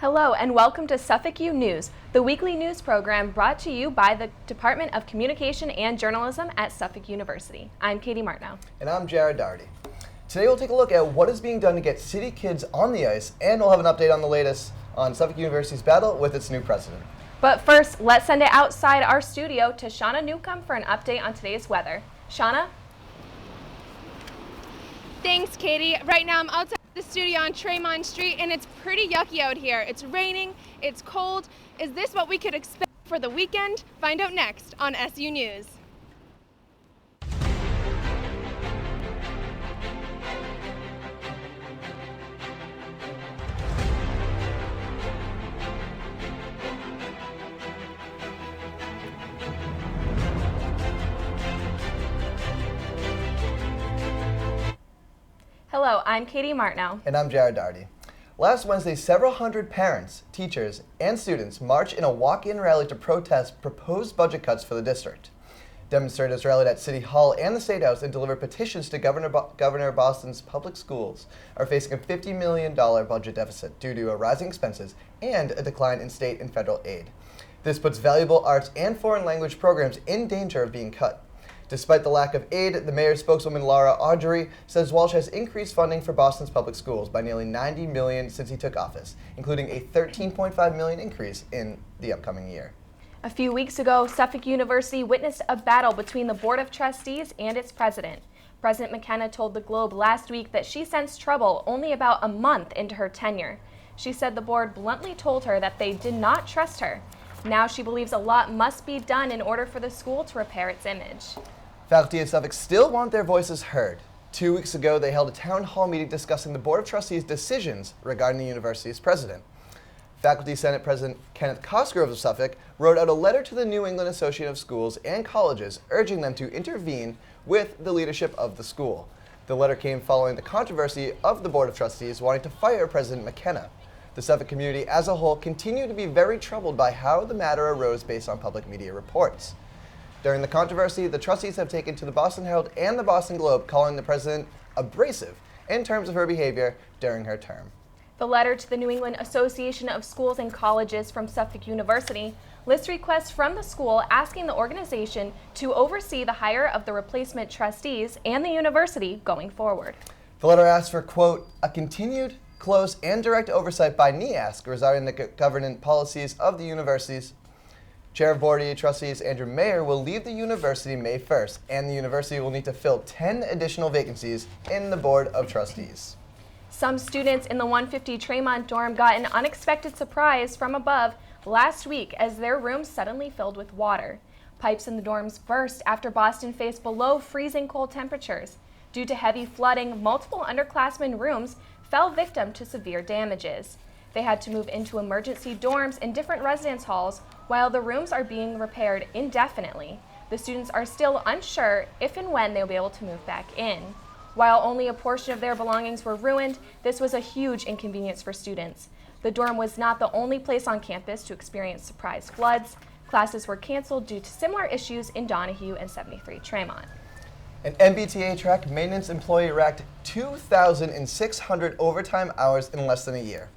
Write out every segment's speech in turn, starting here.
Hello and welcome to Suffolk U News, the weekly news program brought to you by the Department of Communication and Journalism at Suffolk University. I'm Katie Martineau. And I'm Jared Daugherty. Today we'll take a look at what is being done to get city kids on the ice, and we'll have an update on the latest on Suffolk University's battle with its new president. But first, let's send it outside our studio to Shauna Newcomb for an update on today's weather. Shauna? Thanks, Katie. Right now I'm outside the studio on Tremont Street, and it's pretty yucky out here. It's raining, it's cold. Is this what we could expect for the weekend? Find out next on SU News. Hello, I'm Katie Martineau. And I'm Jared Daugherty. Last Wednesday, several hundred parents, teachers, and students marched in a walk-in rally to protest proposed budget cuts for the district. Demonstrators rallied at City Hall and the State House and delivered petitions to Governor Boston's public schools are facing a $50 million budget deficit due to rising expenses and a decline in state and federal aid. This puts valuable arts and foreign language programs in danger of being cut. Despite the lack of aid, the mayor's spokeswoman Laura Audrey says Walsh has increased funding for Boston's public schools by nearly $90 million since he took office, including a $13.5 million increase in the upcoming year. A few weeks ago, Suffolk University witnessed a battle between the Board of Trustees and its president. President McKenna told the Globe last week that she sensed trouble only about a month into her tenure. She said the board bluntly told her that they did not trust her. Now she believes a lot must be done in order for the school to repair its image. Faculty at Suffolk still want their voices heard. 2 weeks ago, they held a town hall meeting discussing the Board of Trustees' decisions regarding the university's president. Faculty Senate President Kenneth Cosgrove of Suffolk wrote out a letter to the New England Association of Schools and Colleges urging them to intervene with the leadership of the school. The letter came following the controversy of the Board of Trustees wanting to fire President McKenna. The Suffolk community as a whole continued to be very troubled by how the matter arose based on public media reports. During the controversy, the trustees have taken to the Boston Herald and the Boston Globe, calling the president abrasive in terms of her behavior during her term. The letter to the New England Association of Schools and Colleges from Suffolk University lists requests from the school asking the organization to oversee the hire of the replacement trustees and the university going forward. The letter asks for, quote, a continued, close, and direct oversight by NEASC regarding the governance policies of the universities. Chair of Board of Trustees Andrew Mayer will leave the university May 1st, and the university will need to fill 10 additional vacancies in the Board of Trustees. Some students in the 150 Tremont dorm got an unexpected surprise from above last week as their rooms suddenly filled with water. Pipes in the dorms burst after Boston faced below freezing cold temperatures. Due to heavy flooding, multiple underclassmen rooms fell victim to severe damages. They had to move into emergency dorms in different residence halls while the rooms are being repaired indefinitely. The students are still unsure if and when they'll be able to move back in. While only a portion of their belongings were ruined, this was a huge inconvenience for students. The dorm was not the only place on campus to experience surprise floods. Classes were canceled due to similar issues in Donahue and 73 Tremont. An MBTA track maintenance employee racked 2,600 overtime hours in less than a year.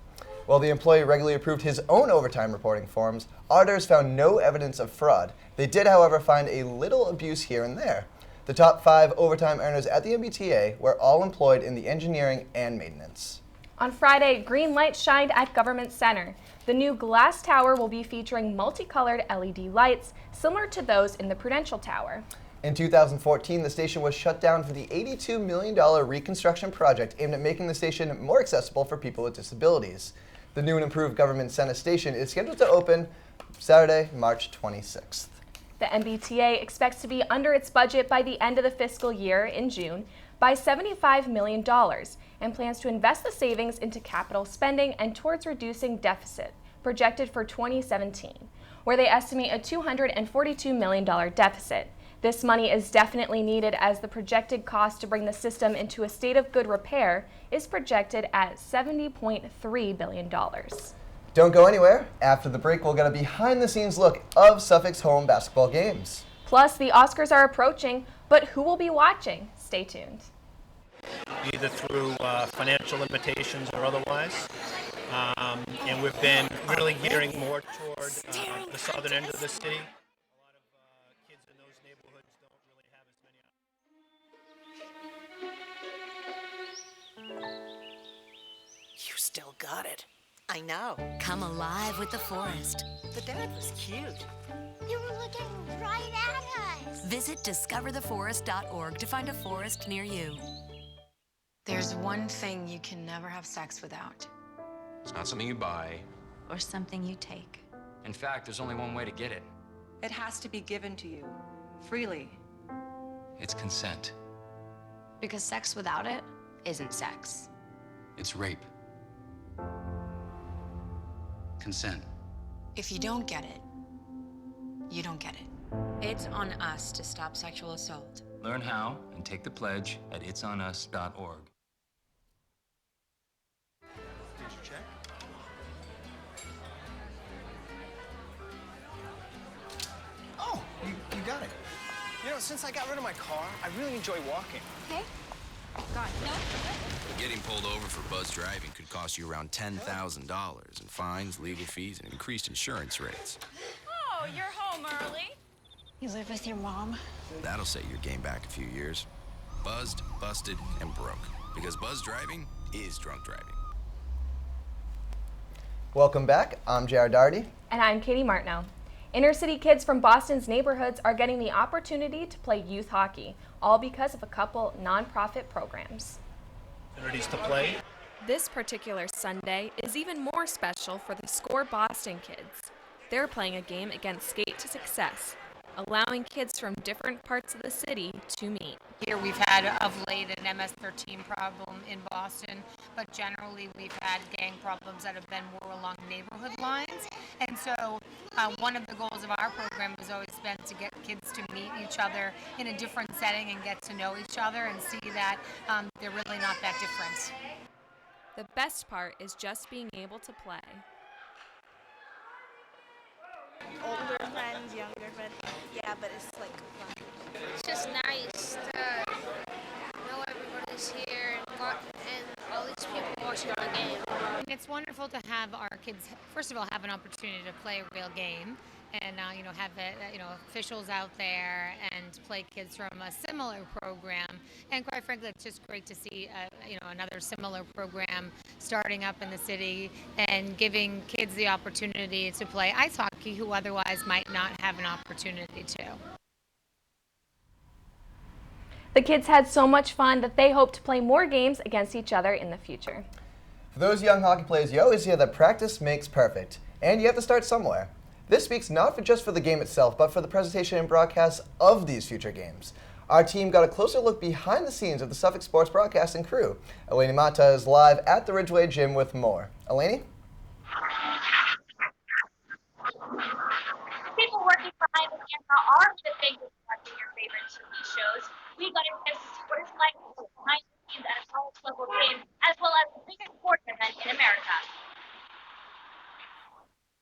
While the employee regularly approved his own overtime reporting forms, auditors found no evidence of fraud. They did, however, find a little abuse here and there. The top 5 overtime earners at the MBTA were all employed in the engineering and maintenance. On Friday, green lights shined at Government Center. The new glass tower will be featuring multicolored LED lights, similar to those in the Prudential Tower. In 2014, the station was shut down for the $82 million reconstruction project aimed at making the station more accessible for people with disabilities. The new and improved Government Center station is scheduled to open Saturday, March 26th. The MBTA expects to be under its budget by the end of the fiscal year in June by $75 million and plans to invest the savings into capital spending and towards reducing deficit, projected for 2017, where they estimate a $242 million deficit. This money is definitely needed as the projected cost to bring the system into a state of good repair is projected at $70.3 billion. Don't go anywhere. After the break, we'll get a behind-the-scenes look of Suffolk's home basketball games. Plus, the Oscars are approaching, but who will be watching? Stay tuned. Either through financial limitations or otherwise. And we've been really gearing more toward the southern end of the city. A lot of kids in those neighborhoods don't really have as many You still got it. I know. Come alive with the forest. The dad was cute. They were looking right at us. Visit discovertheforest.org to find a forest near you. There's one thing you can never have sex without. It's not something you buy. Or something you take. In fact, there's only one way to get it. It has to be given to you, freely. It's consent. Because sex without it isn't sex. It's rape. Consent. If you don't get it, you don't get it. It's on us to stop sexual assault. Learn how and take the pledge at itsonus.org. Oh, you got it. You know, since I got rid of my car, I really enjoy walking. Okay. God, no. Getting pulled over for buzz driving could cost you around $10,000 in fines, legal fees, and increased insurance rates. Oh, you're home early. You live with your mom? That'll set your game back a few years. Buzzed, busted, and broke. Because buzz driving is drunk driving. Welcome back. I'm Jared Daugherty. And I'm Katie Martineau. Inner city kids from Boston's neighborhoods are getting the opportunity to play youth hockey, all because of a couple nonprofit programs. opportunities to play. This particular Sunday is even more special for the Score Boston kids. They're playing a game against Skate to Success, allowing kids from different parts of the city to meet. Here we've had of late an MS-13 problem in Boston, but generally we've had gang problems that have been more along neighborhood lines. And so one of the goals of our program has always been to get kids to meet each other in a different setting and get to know each other and see that they're really not that different. The best part is just being able to play. Older friends, younger friends, yeah, but it's like fun. It's just nice to know everybody's here and all these people watching the game. And it's wonderful to have our kids, first of all, have an opportunity to play a real game, and have officials out there and play kids from a similar program. And quite frankly, it's just great to see another similar program starting up in the city and giving kids the opportunity to play ice hockey who otherwise might not have an opportunity to. The kids had so much fun that they hope to play more games against each other in the future. For those young hockey players, you always hear that practice makes perfect, and you have to start somewhere. This speaks not just for the game itself, but for the presentation and broadcast of these future games. Our team got a closer look behind the scenes of the Suffolk Sports Broadcasting crew. Eleni Mata is live at the Ridgeway Gym with more. Eleni? People working behind the camera are the things that watching your favorite TV shows. We got a chance to see what it's like behind the scenes at a college level game, as well as the biggest sports event in America.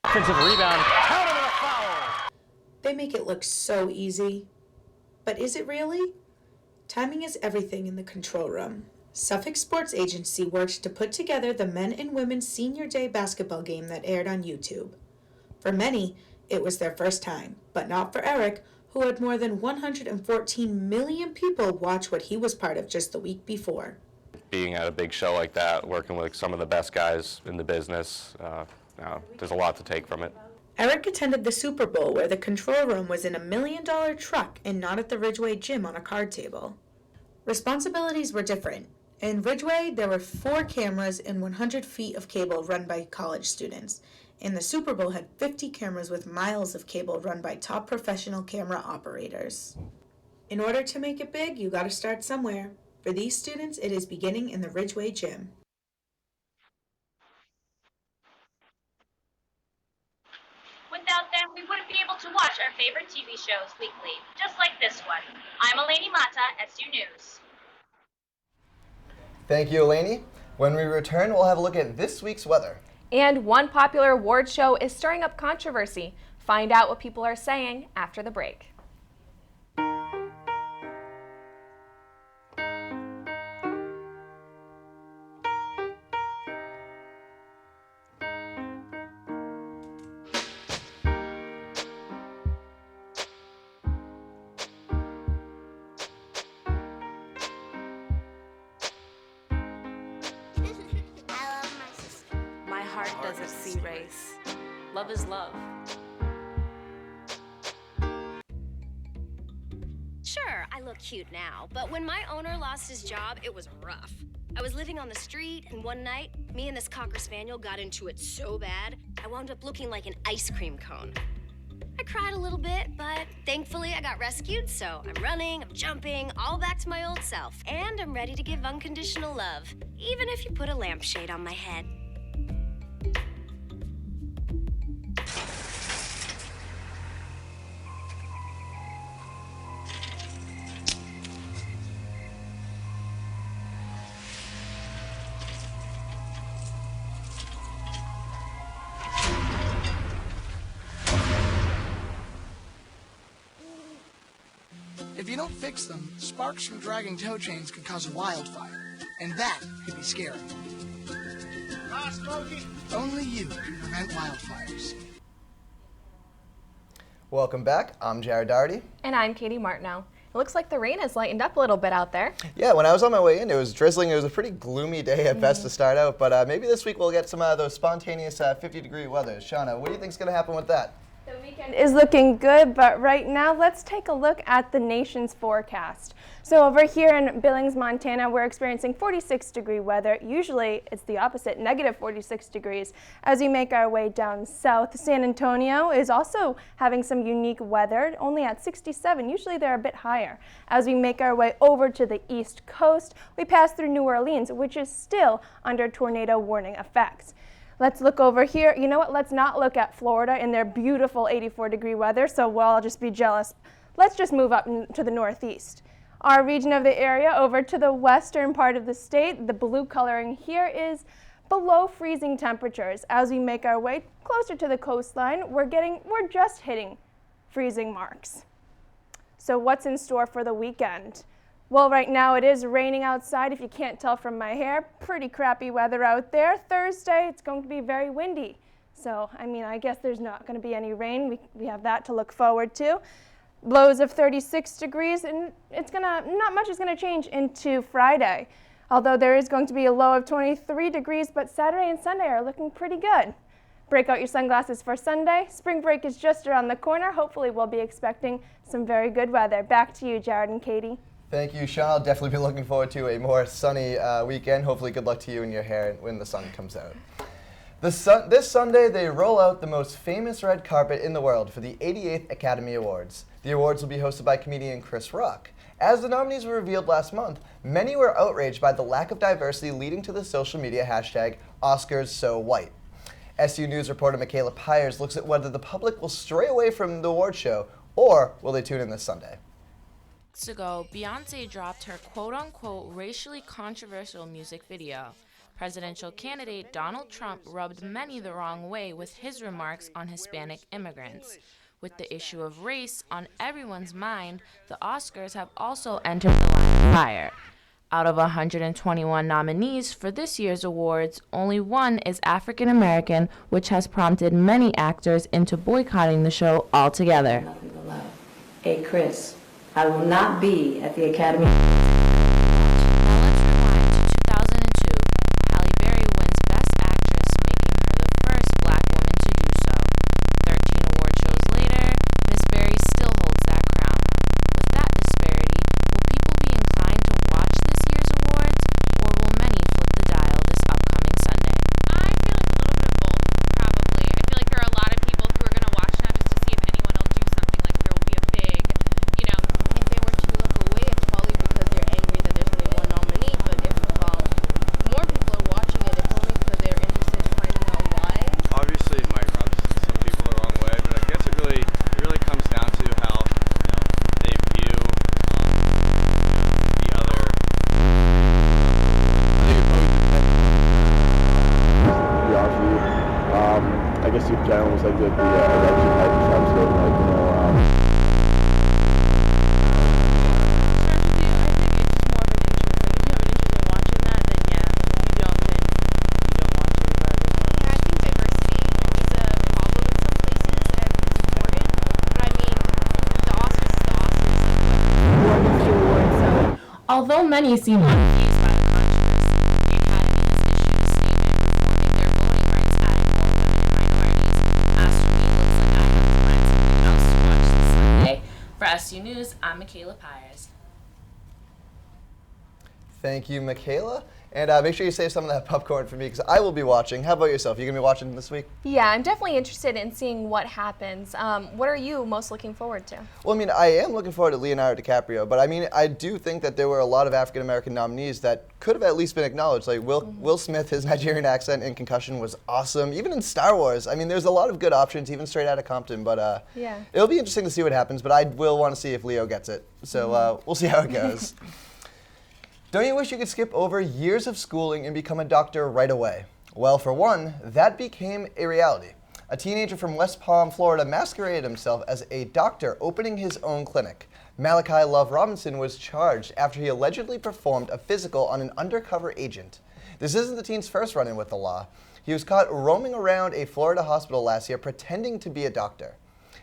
Offensive rebound, counter with a foul. They make it look so easy. But is it really? Timing is everything in the control room. Suffolk Sports Agency worked to put together the men and women's senior day basketball game that aired on YouTube. For many, it was their first time, but not for Eric, who had more than 114 million people watch what he was part of just the week before. Being at a big show like that, working with some of the best guys in the business, there's a lot to take from it. Eric attended the Super Bowl where the control room was in $1 million truck and not at the Ridgeway Gym on a card table. Responsibilities were different. In Ridgeway, there were 4 cameras and 100 feet of cable run by college students, and the Super Bowl had 50 cameras with miles of cable run by top professional camera operators. In order to make it big, you gotta start somewhere. For these students, it is beginning in the Ridgeway Gym. Without them, we wouldn't be able to watch our favorite TV shows weekly, just like this one. I'm Eleni Mata, SU News. Thank you, Eleni. When we return, we'll have a look at this week's weather. And one popular award show is stirring up controversy. Find out what people are saying after the break. heart doesn't see race. Love is love. Sure, I look cute now, but when my owner lost his job, it was rough. I was living on the street, and one night, me and this Cocker Spaniel got into it so bad, I wound up looking like an ice cream cone. I cried a little bit, but thankfully I got rescued, so I'm running, I'm jumping, all back to my old self, and I'm ready to give unconditional love, even if you put a lampshade on my head. If you don't fix them, sparks from dragging tow chains could cause a wildfire, and that could be scary. Smokey. Only you can prevent wildfires. Welcome back. I'm Jared Doherty. And I'm Katie Martineau. It looks like the rain has lightened up a little bit out there. Yeah, when I was on my way in, it was drizzling. It was a pretty gloomy day at best to start out, but maybe this week we'll get some of those spontaneous 50-degree weather. Shauna, what do you think is going to happen with that? The weekend is looking good, but right now let's take a look at the nation's forecast. So over here in Billings, Montana, we're experiencing 46-degree weather. Usually it's the opposite, negative 46 degrees. As we make our way down south, San Antonio is also having some unique weather, only at 67. Usually they're a bit higher. As we make our way over to the east coast, we pass through New Orleans, which is still under tornado warning effects. Let's look over here. You know what? Let's not look at Florida in their beautiful 84-degree weather, so we'll all just be jealous. Let's just move up to the northeast. Our region of the area over to the western part of the state, the blue coloring here is below freezing temperatures. As we make our way closer to the coastline, we're just hitting freezing marks. So what's in store for the weekend? Well, right now it is raining outside, if you can't tell from my hair. Pretty crappy weather out there. Thursday, it's going to be very windy. So, I guess there's not going to be any rain. We have that to look forward to. Lows of 36 degrees, and not much is going to change into Friday. Although there is going to be a low of 23 degrees, but Saturday and Sunday are looking pretty good. Break out your sunglasses for Sunday. Spring break is just around the corner. Hopefully we'll be expecting some very good weather. Back to you, Jared and Katie. Thank you, Sean. I'll definitely be looking forward to a more sunny weekend. Hopefully good luck to you and your hair when the sun comes out. This Sunday, they roll out the most famous red carpet in the world for the 88th Academy Awards. The awards will be hosted by comedian Chris Rock. As the nominees were revealed last month, many were outraged by the lack of diversity leading to the social media hashtag #OscarsSoWhite. SU News reporter Michaela Pyers looks at whether the public will stray away from the award show or will they tune in this Sunday. Weeks ago, Beyonce dropped her quote-unquote racially controversial music video. Presidential candidate Donald Trump rubbed many the wrong way with his remarks on Hispanic immigrants. With the issue of race on everyone's mind, the Oscars have also entered the line of fire. Out of 121 nominees for this year's awards, only one is African American, which has prompted many actors into boycotting the show altogether. Hey, Chris. I will not be at the Academy. Now let's rewind to 2002. Halle Berry wins Best Actress, making her the first black woman to do so. 13 award shows later, Miss Berry still holds that crown. With that disparity, will people be inclined to watch this year's awards, or will many flip the dial this upcoming Sunday? I feel like a little bit of both, probably. I feel like there are a lot of people who are going to watch now just to see if anyone will do something. Like there will be a big, if they were to look away, it's probably because they're angry that there's only one nominee. But if more people are watching it, it's only because they're interested in finding out why. Obviously, it might rub some people the wrong way, but I guess it really comes down to how they view the other. I think it probably depends. To be honest with you, I guess if general was like the election type of stuff, so Although many seem unfazed by the controversy, the Academy has issued a statement reforming their voting rights, adding SU News, I'm Michaela Pyers. Thank you, Michaela. And make sure you save some of that popcorn for me because I will be watching. How about yourself? You going to be watching this week? Yeah, I'm definitely interested in seeing what happens. What are you most looking forward to? Well, I mean, I am looking forward to Leonardo DiCaprio, but I mean, I do think that there were a lot of African-American nominees that could have at least been acknowledged. Like Will Smith, his Nigerian accent in Concussion was awesome. Even in Star Wars, I mean, there's a lot of good options, even Straight Outta Compton, but yeah. It'll be interesting to see what happens, but I will want to see if Leo gets it. So we'll see how it goes. Don't you wish you could skip over years of schooling and become a doctor right away? Well, for one, that became a reality. A teenager from West Palm, Florida masqueraded himself as a doctor opening his own clinic. Malachi Love Robinson was charged after he allegedly performed a physical on an undercover agent. This isn't the teen's first run-in with the law. He was caught roaming around a Florida hospital last year pretending to be a doctor.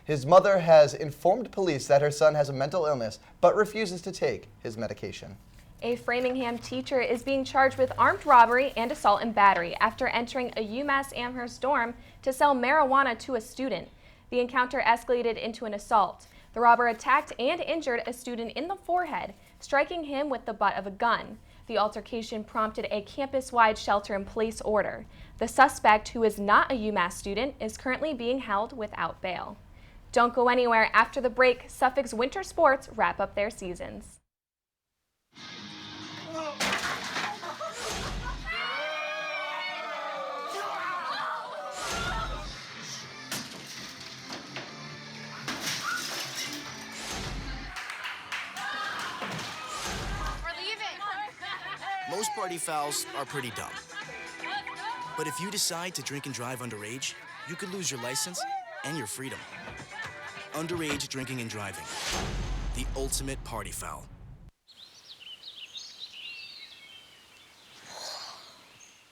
His mother has informed police that her son has a mental illness but refuses to take his medication. A Framingham teacher is being charged with armed robbery and assault and battery after entering a UMass Amherst dorm to sell marijuana to a student. The encounter escalated into an assault. The robber attacked and injured a student in the forehead, striking him with the butt of a gun. The altercation prompted a campus-wide shelter-in-place order. The suspect, who is not a UMass student, is currently being held without bail. Don't go anywhere. After the break, Suffolk's winter sports wrap up their seasons. Most party fouls are pretty dumb. But if you decide to drink and drive underage, you could lose your license and your freedom. Underage drinking and driving. The ultimate party foul.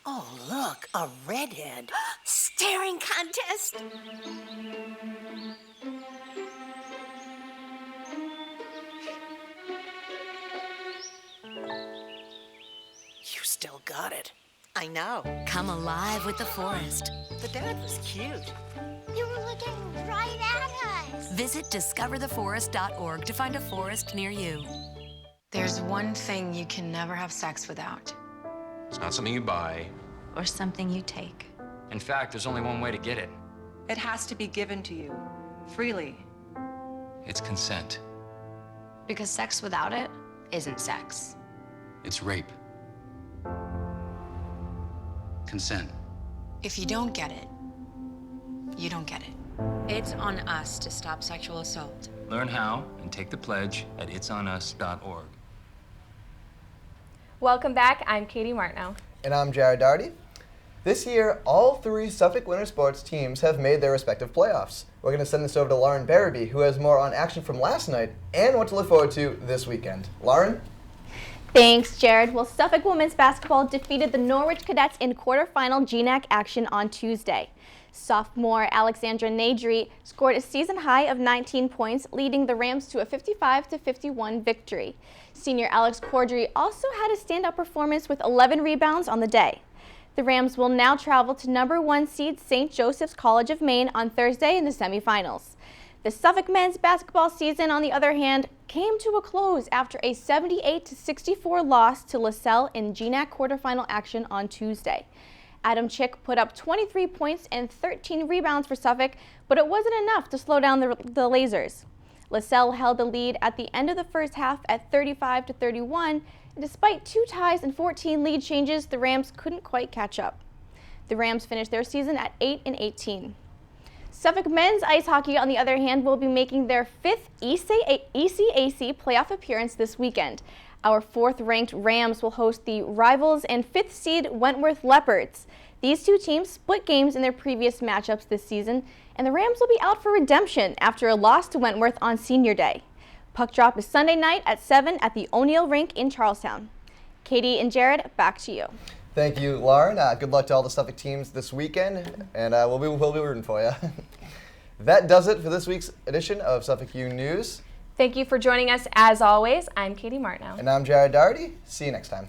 Oh, look, a redhead. Staring contest. You still got it. I know. Come alive with the forest. The dad was cute. You were looking right at us. Visit discovertheforest.org to find a forest near you. There's one thing you can never have sex without. It's not something you buy. Or something you take. In fact, there's only one way to get it. It has to be given to you, freely. It's consent. Because sex without it isn't sex. It's rape. Consent. If you don't get it, you don't get it. It's on us to stop sexual assault. Learn how and take the pledge at itsonus.org. Welcome back. I'm Katie Martineau. And I'm Jared Daugherty. This year, all three Suffolk Winter Sports teams have made their respective playoffs. We're going to send this over to Lauren Barabee, who has more on action from last night and what to look forward to this weekend. Lauren? Thanks, Jared. Well, Suffolk women's basketball defeated the Norwich Cadets in quarterfinal GNAC action on Tuesday. Sophomore Alexandra Nadri scored a season high of 19 points, leading the Rams to a 55-51 victory. Senior Alex Cordry also had a standout performance with 11 rebounds on the day. The Rams will now travel to number 1 seed St. Joseph's College of Maine on Thursday in the semifinals. The Suffolk men's basketball season, on the other hand, came to a close after a 78-64 loss to LaSalle in GNAC quarterfinal action on Tuesday. Adam Chick put up 23 points and 13 rebounds for Suffolk, but it wasn't enough to slow down the Lasers. LaSalle held the lead at the end of the first half at 35-31, and despite 2 ties and 14 lead changes, the Rams couldn't quite catch up. The Rams finished their season at 8-18. Suffolk men's ice hockey, on the other hand, will be making their 5th ECAC playoff appearance this weekend. Our 4th-ranked Rams will host the rivals and 5th seed Wentworth Leopards. These two teams split games in their previous matchups this season, and the Rams will be out for redemption after a loss to Wentworth on Senior Day. Puck drop is Sunday night at 7 at the O'Neill Rink in Charlestown. Katie and Jared, back to you. Thank you, Lauren. Good luck to all the Suffolk teams this weekend, and we'll be rooting for you. That does it for this week's edition of Suffolk U News. Thank you for joining us as always. I'm Katie Martineau. And I'm Jared Daugherty. See you next time.